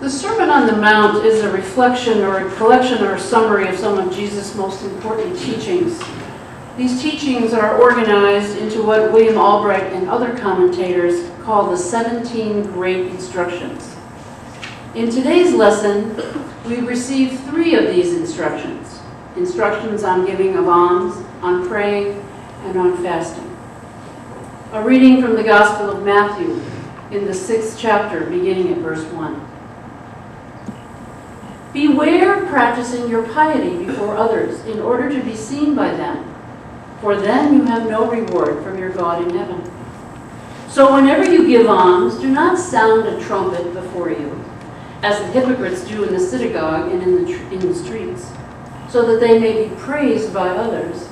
The Sermon on the Mount is a reflection or a collection or a summary of some of Jesus' most important teachings. These teachings are organized into what William Albright and other commentators call the 17 Great Instructions. In today's lesson, we receive 3 of these instructions. Instructions on giving of alms, on praying, and on fasting. A reading from the Gospel of Matthew in the 6th chapter, beginning at verse 1. Beware practicing your piety before others in order to be seen by them, for then you have no reward from your God in heaven. So whenever you give alms, do not sound a trumpet before you, as the hypocrites do in the synagogue and in the streets, so that they may be praised by others.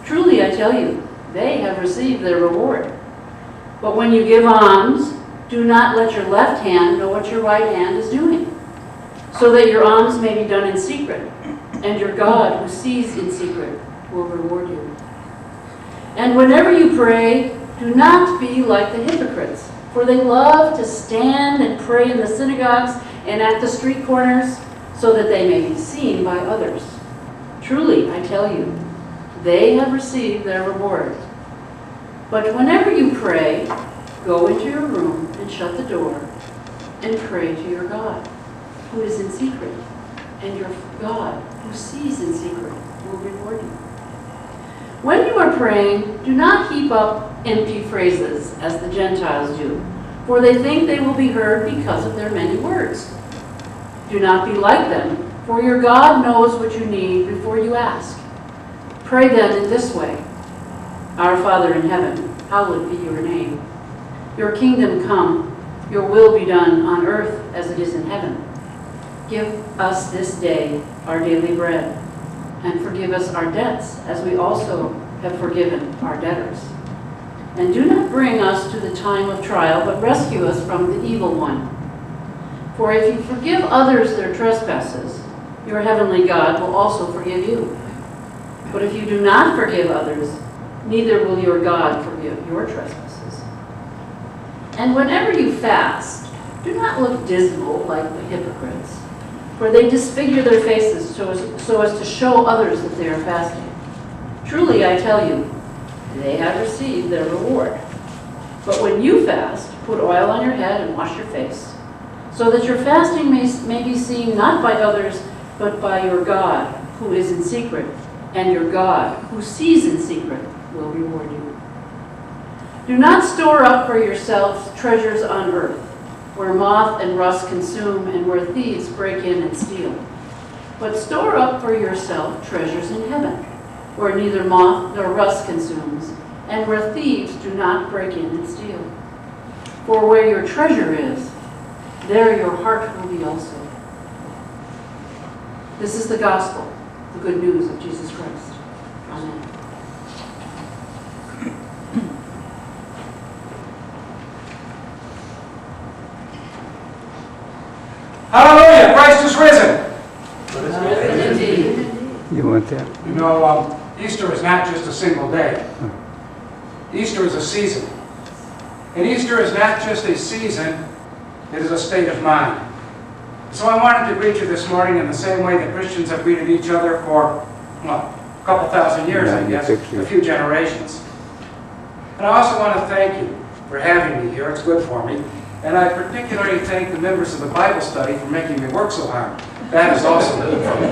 Truly I tell you, they have received their reward. But when you give alms, do not let your left hand know what your right hand is doing, so that your alms may be done in secret, and your God, who sees in secret, will reward you. And whenever you pray, do not be like the hypocrites, for they love to stand and pray in the synagogues and at the street corners, so that they may be seen by others. Truly, I tell you, they have received their reward. But whenever you pray, go into your room and shut the door, and pray to your God, who is in secret, and your God, who sees in secret, will reward you. When you are praying, do not heap up empty phrases, as the Gentiles do, for they think they will be heard because of their many words. Do not be like them, for your God knows what you need before you ask. Pray then in this way: Our Father in heaven, hallowed be your name. Your kingdom come, your will be done on earth as it is in heaven. Give us this day our daily bread, and forgive us our debts as we also have forgiven our debtors. And do not bring us to the time of trial, but rescue us from the evil one. For if you forgive others their trespasses, your heavenly God will also forgive you. But if you do not forgive others, neither will your God forgive your trespasses. And whenever you fast, do not look dismal like the hypocrites, for they disfigure their faces so as to show others that they are fasting. Truly, I tell you, they have received their reward. But when you fast, put oil on your head and wash your face, so that your fasting may be seen not by others, but by your God, who is in secret, and your God, who sees in secret, will reward you. Do not store up for yourselves treasures on earth, where moth and rust consume and where thieves break in and steal. But store up for yourself treasures in heaven, where neither moth nor rust consumes, and where thieves do not break in and steal. For where your treasure is, there your heart will be also. This is the gospel, the good news of Jesus Christ. Amen. Hallelujah! Christ is risen! You want that? You know, Easter is not just a single day. Easter is a season. And Easter is not just a season, it is a state of mind. So I wanted to greet you this morning in the same way that Christians have greeted each other for, well, a couple thousand years, I guess, a few generations. And I also want to thank you for having me here. It's good for me. And I particularly thank the members of the Bible study for making me work so hard. That is also good for me.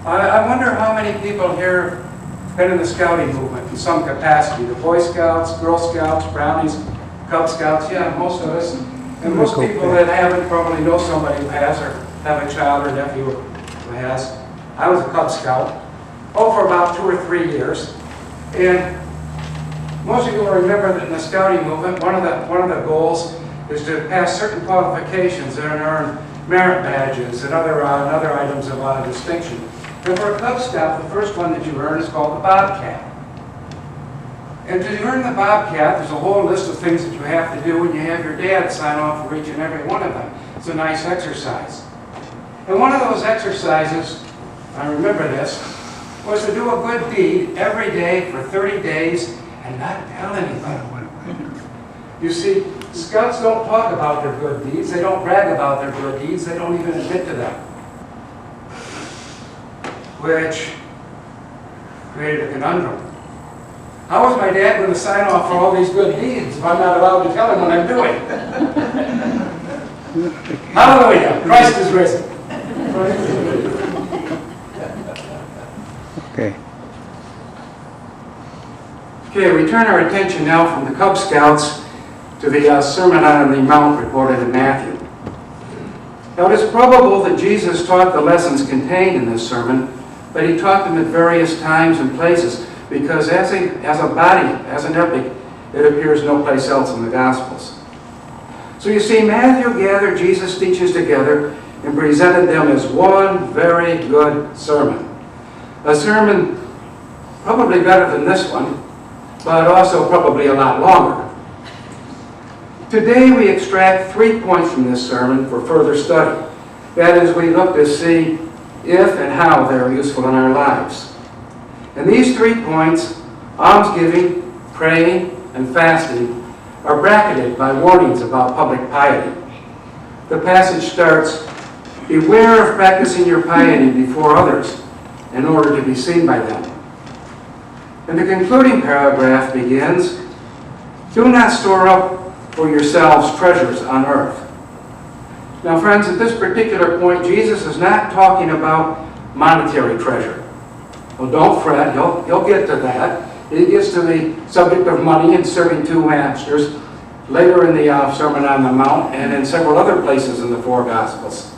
I wonder how many people here have been in the scouting movement in some capacity. The Boy Scouts, Girl Scouts, Brownies, Cub Scouts, yeah, most of us. And most people that haven't probably know somebody who has, or have a child or nephew who has. I was a Cub Scout, for about 2 or 3 years. And most of you will remember that in the scouting movement, one of the goals is to pass certain qualifications and earn merit badges and other items of distinction. And for a Cub Scout, the first one that you earn is called the Bobcat. And to earn the Bobcat, there's a whole list of things that you have to do, and you have your dad sign off for each and every one of them. It's a nice exercise. And one of those exercises, I remember this, was to do a good deed every day for 30 days and not tell anybody. You see, scouts don't talk about their good deeds. They don't brag about their good deeds. They don't even admit to them. Which created a conundrum. How is my dad going to sign off for all these good deeds if I'm not allowed to tell him what I'm doing? Hallelujah! Christ is risen. Okay. Okay, we turn our attention now from the Cub Scouts to the Sermon on the Mount reported in Matthew. Now, it is probable that Jesus taught the lessons contained in this sermon, but he taught them at various times and places, because as a body, as an epic, it appears no place else in the Gospels. So you see, Matthew gathered Jesus' teachings together and presented them as one very good sermon. A sermon probably better than this one, but also probably a lot longer. Today we extract 3 points from this sermon for further study. That is, we look to see if and how they are useful in our lives. And these 3 points, almsgiving, praying, and fasting, are bracketed by warnings about public piety. The passage starts, "Beware of practicing your piety before others in order to be seen by them." And the concluding paragraph begins, "Do not store up for yourselves treasures on earth." Now, friends, at this particular point, Jesus is not talking about monetary treasure. Well, don't fret, he'll get to that. He gets to the subject of money and serving 2 masters later in the Sermon on the Mount and in several other places in the 4 Gospels.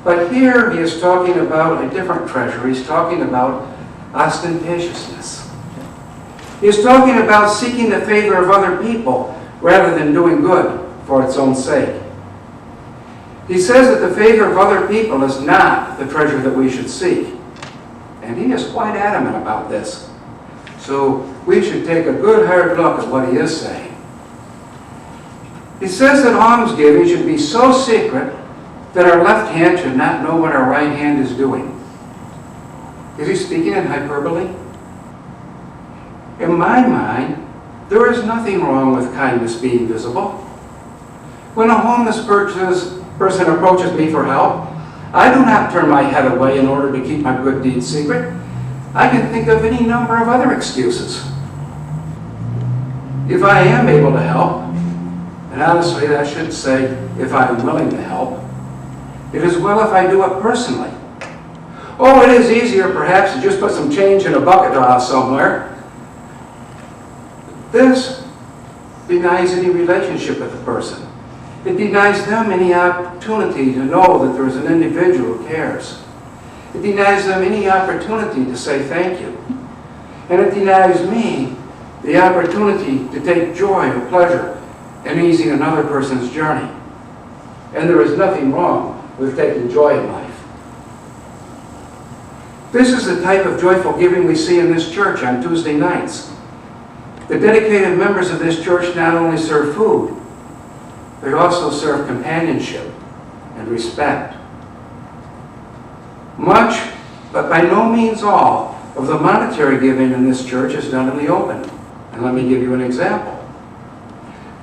But here he is talking about a different treasure. He's talking about ostentatiousness. He's talking about seeking the favor of other people rather than doing good for its own sake. He says that the favor of other people is not the treasure that we should seek. And he is quite adamant about this. So we should take a good hard look at what he is saying. He says that almsgiving should be so secret that our left hand should not know what our right hand is doing. Is he speaking in hyperbole? In my mind, there is nothing wrong with kindness being visible. When a homeless person approaches me for help, I do not turn my head away in order to keep my good deeds secret. I can think of any number of other excuses. If I am able to help, and honestly I should say if I am willing to help, it is well if I do it personally. Oh, it is easier perhaps to just put some change in a bucket somewhere. This denies any relationship with the person. It denies them any opportunity to know that there is an individual who cares. It denies them any opportunity to say thank you. And it denies me the opportunity to take joy or pleasure in easing another person's journey. And there is nothing wrong with taking joy in life. This is the type of joyful giving we see in this church on Tuesday nights. The dedicated members of this church not only serve food, they also serve companionship and respect. Much, but by no means all, of the monetary giving in this church is done in the open. And let me give you an example.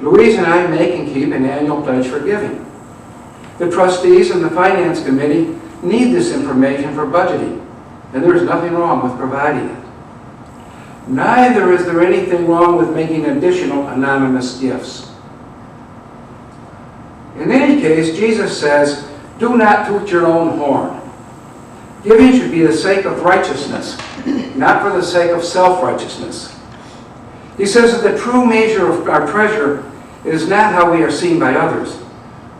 Louise and I make and keep an annual pledge for giving. The trustees and the finance committee need this information for budgeting, and there is nothing wrong with providing it. Neither is there anything wrong with making additional anonymous gifts. In any case, Jesus says, do not toot your own horn. Giving should be the sake of righteousness, not for the sake of self-righteousness. He says that the true measure of our treasure is not how we are seen by others,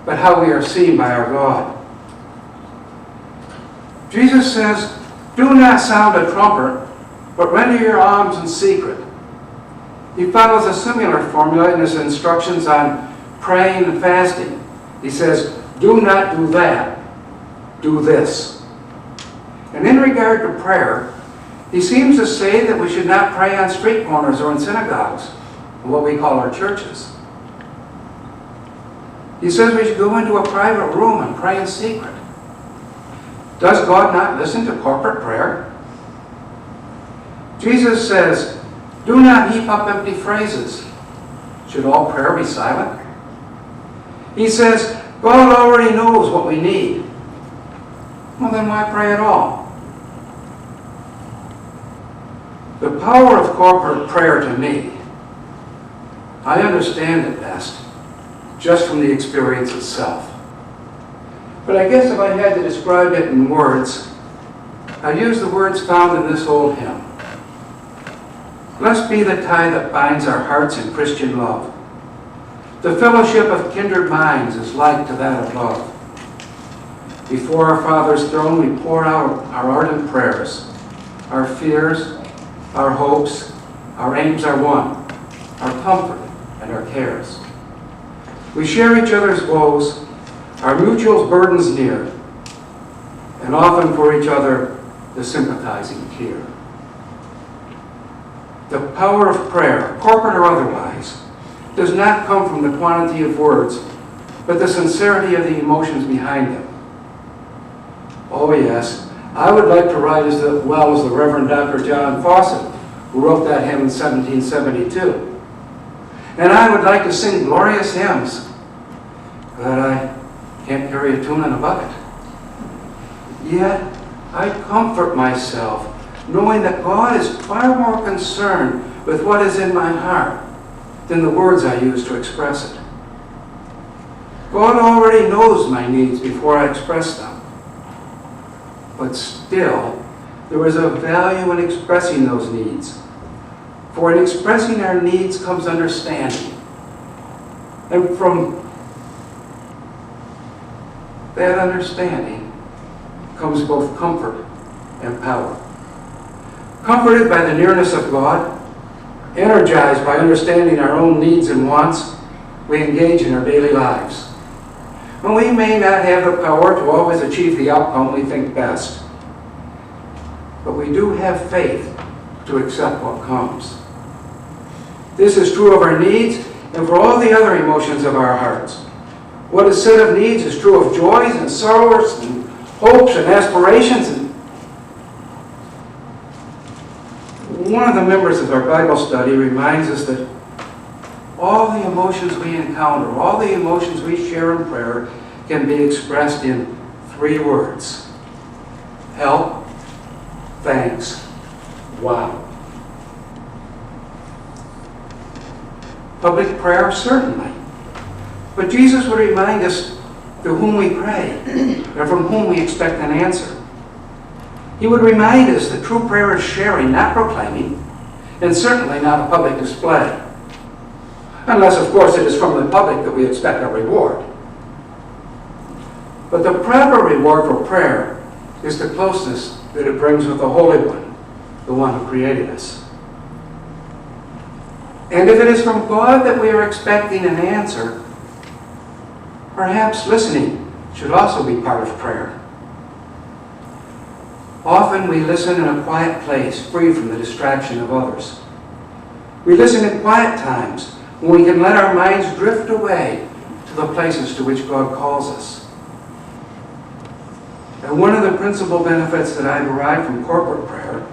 but how we are seen by our God. Jesus says, do not sound a trumpet, but render your alms in secret. He follows a similar formula in his instructions on praying and fasting. He says, do not do that, do this. And in regard to prayer, he seems to say that we should not pray on street corners or in synagogues, what we call our churches. He says we should go into a private room and pray in secret. Does God not listen to corporate prayer? Jesus says, do not heap up empty phrases. Should all prayer be silent? He says, God already knows what we need. Well, then why pray at all? The power of corporate prayer to me, I understand it best just from the experience itself. But I guess if I had to describe it in words, I'd use the words found in this old hymn. Blessed be the tie that binds our hearts in Christian love. The fellowship of kindred minds is like to that of love. Before our Father's throne we pour out our ardent prayers. Our fears, our hopes, our aims are one, our comfort and our cares. We share each other's woes, our mutual burdens near, and often for each other the sympathizing tear. The power of prayer, corporate or otherwise, does not come from the quantity of words, but the sincerity of the emotions behind them. Oh yes, I would like to write as well as the Reverend Dr. John Fawcett, who wrote that hymn in 1772. And I would like to sing glorious hymns, but I can't carry a tune in a bucket. Yet, I comfort myself knowing that God is far more concerned with what is in my heart than the words I use to express it. God already knows my needs before I express them. But still, there is a value in expressing those needs. For in expressing our needs comes understanding. And from that understanding comes both comfort and power. Comforted by the nearness of God, energized by understanding our own needs and wants, we engage in our daily lives. And we may not have the power to always achieve the outcome we think best, but we do have faith to accept what comes. This is true of our needs and for all the other emotions of our hearts. What is said of needs is true of joys and sorrows and hopes and aspirations. And one of the members of our Bible study reminds us that all the emotions we encounter, all the emotions we share in prayer can be expressed in 3 words. Help, thanks, wow. Public prayer, certainly. But Jesus would remind us to whom we pray and from whom we expect an answer. He would remind us that true prayer is sharing, not proclaiming, and certainly not a public display. Unless, of course, it is from the public that we expect a reward. But the proper reward for prayer is the closeness that it brings with the Holy One, the one who created us. And if it is from God that we are expecting an answer, perhaps listening should also be part of prayer. Often we listen in a quiet place, free from the distraction of others. We listen in quiet times when we can let our minds drift away to the places to which God calls us. And one of the principal benefits that I derive from corporate prayer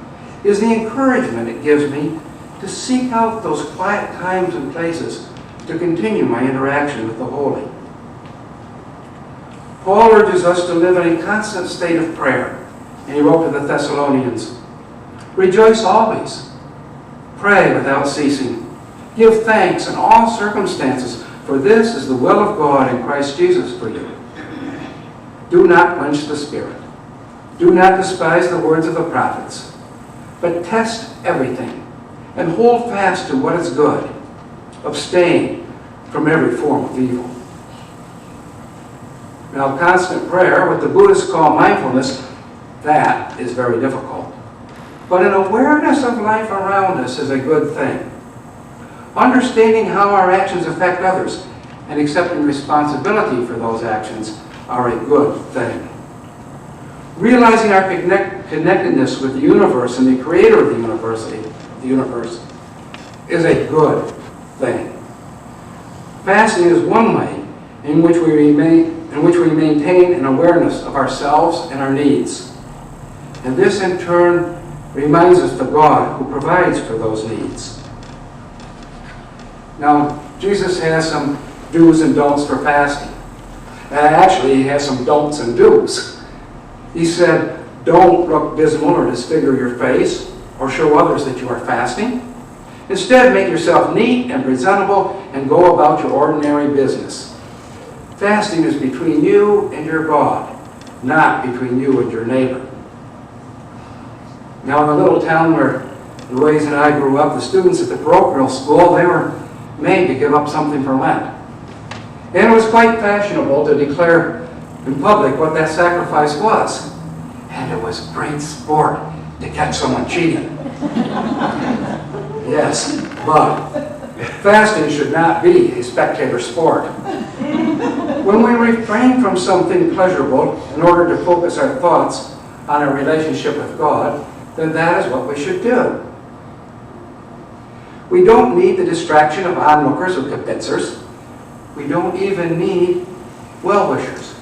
is the encouragement it gives me to seek out those quiet times and places to continue my interaction with the Holy. Paul urges us to live in a constant state of prayer. And he wrote to the Thessalonians, rejoice always, pray without ceasing, give thanks in all circumstances, for this is the will of God in Christ Jesus for you. Do not quench the Spirit. Do not despise the words of the prophets, but test everything and hold fast to what is good. Abstain from every form of evil. Now, constant prayer, what the Buddhists call mindfulness, that is very difficult. But an awareness of life around us is a good thing. Understanding how our actions affect others and accepting responsibility for those actions are a good thing. Realizing our connectedness with the universe and the creator of the universe is a good thing. Fasting is one way in which we maintain an awareness of ourselves and our needs. And this, in turn, reminds us of God who provides for those needs. Now, Jesus has some do's and don'ts for fasting. Actually, he has some don'ts and do's. He said, don't look dismal or disfigure your face or show others that you are fasting. Instead, make yourself neat and presentable and go about your ordinary business. Fasting is between you and your God, not between you and your neighbor. Now, in the little town where Louise and I grew up, the students at the parochial school, they were made to give up something for Lent. And it was quite fashionable to declare in public what that sacrifice was. And it was great sport to catch someone cheating. Yes, but fasting should not be a spectator sport. When we refrain from something pleasurable in order to focus our thoughts on our relationship with God, then that is what we should do. We don't need the distraction of onlookers or kibitzers. We don't even need well-wishers.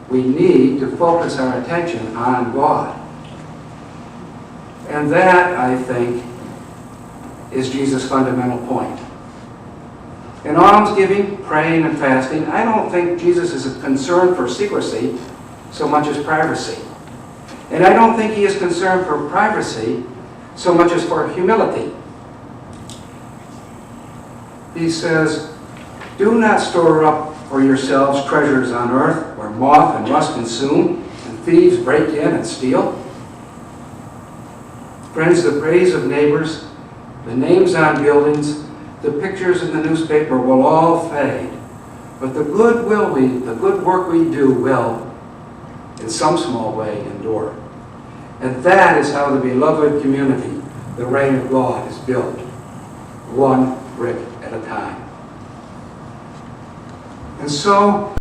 We need to focus our attention on God. And that, I think, is Jesus' fundamental point. In almsgiving, praying, and fasting, I don't think Jesus is concerned for secrecy so much as privacy. And I don't think he is concerned for privacy so much as for humility. He says, do not store up for yourselves treasures on earth where moth and rust consume and thieves break in and steal. Friends, the praise of neighbors, the names on buildings, the pictures in the newspaper will all fade. But the good work we do will, in some small way, endure. And that is how the beloved community, the reign of God, is built, one brick at a time. And so,